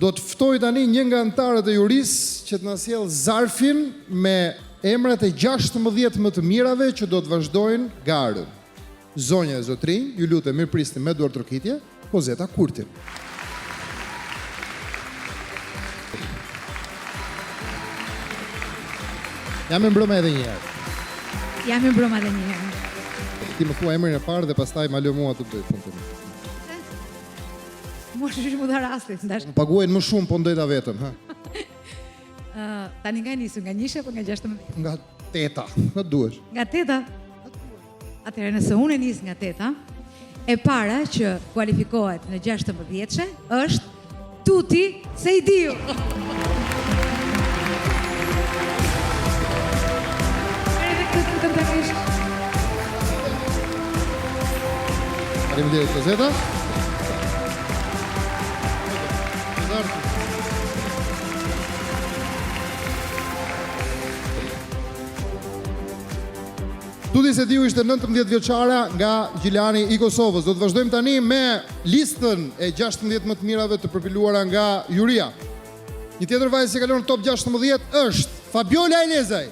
Do të ftoj tani një nga anëtarët e jurisë që të na sjell zarfin me emrat e 16 më të mirave që do të vazhdojnë garën. Zonja e zotrinj, ju lutem mirëprisni me duar trokitje, Pozeta Kurtin. Jam e mbrëma edhe një herë. Jam e mbrëma edhe një herë. Ti më thua emrin e parë dhe pastaj ma lë mua të bëj punën. Mos është më dha rastit, ndash. Më paguajnë më shumë, po ndojta vetëm, ha. Tani nga nisu, nga 1 apo nga 16? Nga 8, nga duhesh. Nga 8? Atëherë nëse unë nis nga 8, e para që kualifikohet në 16-shë është Tuti Sejdiu. Faleminderit Pozeta. Tuti Sejdiu ishte 19 vjeçare nga Gjilani i Kosovës. Do të vazhdojmë tani me listën e 16 më të mirave të përpiluara nga juria. Një tjetër vajzë që kalon në top 16 është Fabiola Elezaj.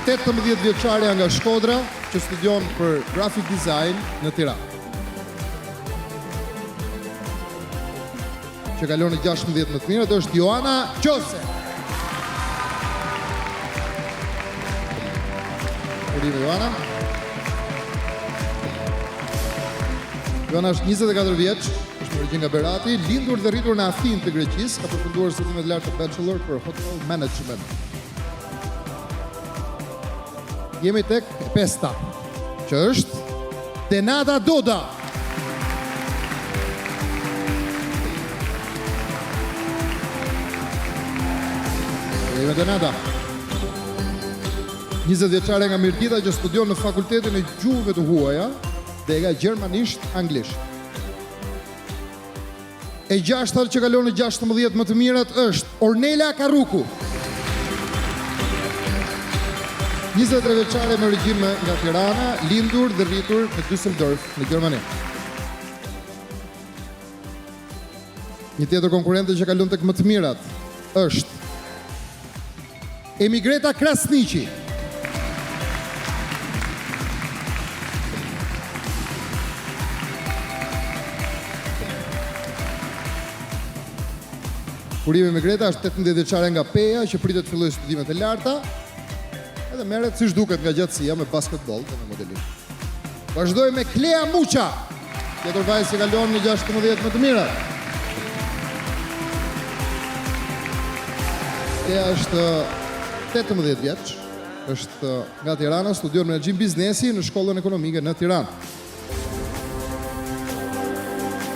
18 vjeçare nga Shkodra që studion për graphic design në Tiranë. Që kalon në 16 më të mirët është Joana Qose. Urime Joana. Joana është 24 vjeç, është në origjinë nga Berati, lindur dhe rritur në Athinë të Greqisë, ka përfunduar studimet lartë të bachelor për hotel management. Jemi tek e 5-ta, që është Denada Doda. Jemi Denada. 20 vjeçare nga Mirdita që studion në fakultetin e gjuhëve të huaja dhe nga gjermanisht, anglisht. E 6-ta që kalon në 16 më të mirat është Ornela Karruku. 23 vjeçare me origjinë nga Tirana, lindur dhe rritur në Düsseldorf, në Gjermani. Një tjetër konkurrente që kalon tek më të mirat është Emigreta Krasniqi. Urime Emigreta është 18 vjeçare nga Peja që pritet të fillojë studimet e larta. Edhe merret siç duket nga gjatësia me basketbol dhe me modelim. Vazhdoj me Klea Muqa, tjetër vajzë që kalon në 16 më të mirat. Klea është 18 vjeç, është nga Tirana, studion menaxhim biznesi në shkollën ekonomike në Tiranë.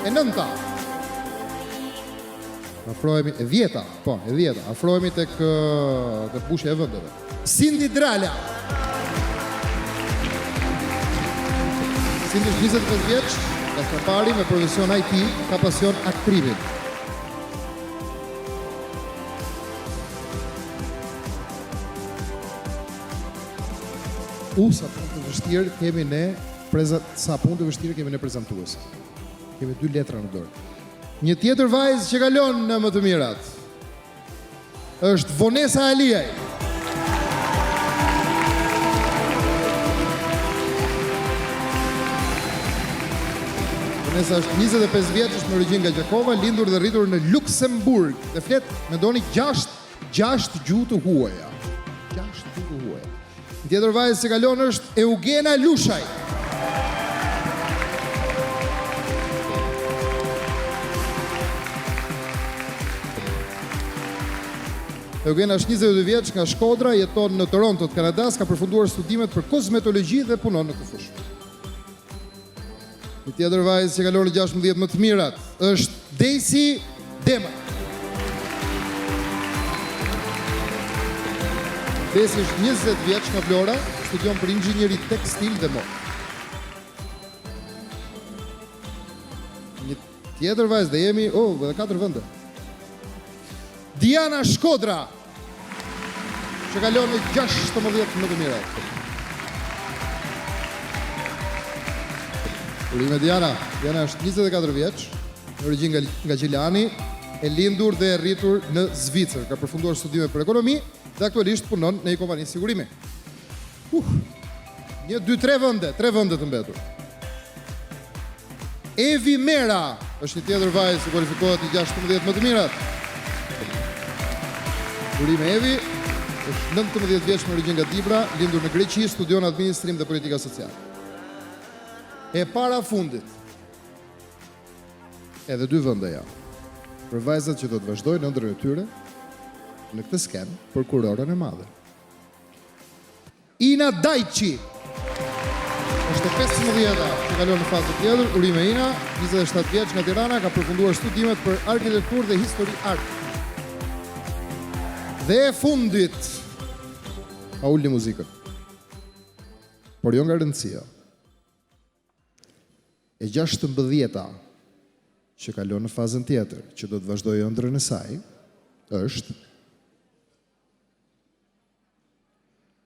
E 9-ta. Afrohemi e 10-ta, po, e 10-ta. Afrohemi tek bushja e vendeve. Sindi Drala. Sindi është 25 vjeç, ka stafari me profesion IT, ka pasion aktrimit. Sa punë të vështirë kemi ne prezantues. Kemi 2 letra në dorë. Një tjetër vajzë që kalon në më të mirat është Vonesa Aliaj. Vonesa është 25 vjeç, është në origjinë nga Gjakova, lindur dhe rritur në Luksemburg. Dhe flet, mendoni 6 gjuhë të huaja. 6 gjuhë të huaja. Një tjetër vajzë që kalon është Eugena Lushaj. Eugena është 22 vjeç nga Shkodra, jeton në Toronto të Kanadas, ka përfunduar studimet për kozmetologji dhe punon në këtë fushë. Një tjetër vajzë që kalon në 16 më të mirat është Daisy Dema. Daisy është 20 vjeç nga Vlora, studion për inxhinieri tekstil dhe modë. Një tjetër vajzë dhe jemi, edhe 4 vende. Diana Shkodra, që kalon në 16 më të mirat. Urime Diana. Diana është 24 vjeç, në origjinë nga Gjilani, e lindur dhe e rritur në Zvicër. Ka përfunduar studime për ekonomi dhe aktualisht punon në një kompani sigurimi. 1, 2, 3 vende, 3 vende të mbetur. Evi Mera është një tjetër vajzë që kualifikohet në 16 më të mirat. Urime Evi është 19 vjeç në origjinë nga Dibra, lindur në Greqi, studion administrim dhe politika sociale. E para fundit, edhe 2 vende janë, për vajzat që do të vazhdojnë ëndrrën e tyre në këtë skenë për kurorën e madhe. Ina Dajqi është e 15-a që kalon në fazën tjetër. Urime Ina, 27 vjeç nga Tirana, ka përfunduar studimet për arkitekturë dhe histori art. Dhe e fundit, pa ulni muzikën, por jo nga rëndësia, e 16-a që kalon në fazën tjetër, që do të vazhdojë ëndrrën e saj, është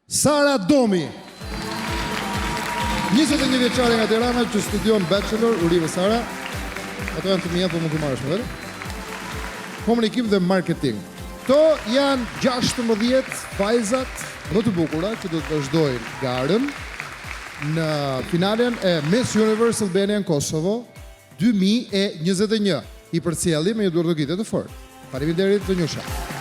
Sara Domi. 21 vjeçare nga Tirana që studion bachelor. Urime Sara. Ato janë të mia, po mund të marrësh më vetë. Komunikim dhe marketing. Këto janë 16 vajzat më të bukura që do të vazhdojnë garën në finalen e Miss Universe Albania në Kosovo 2021. I përcjelli me një duardogjitje të fortë. Faleminderit të njësha.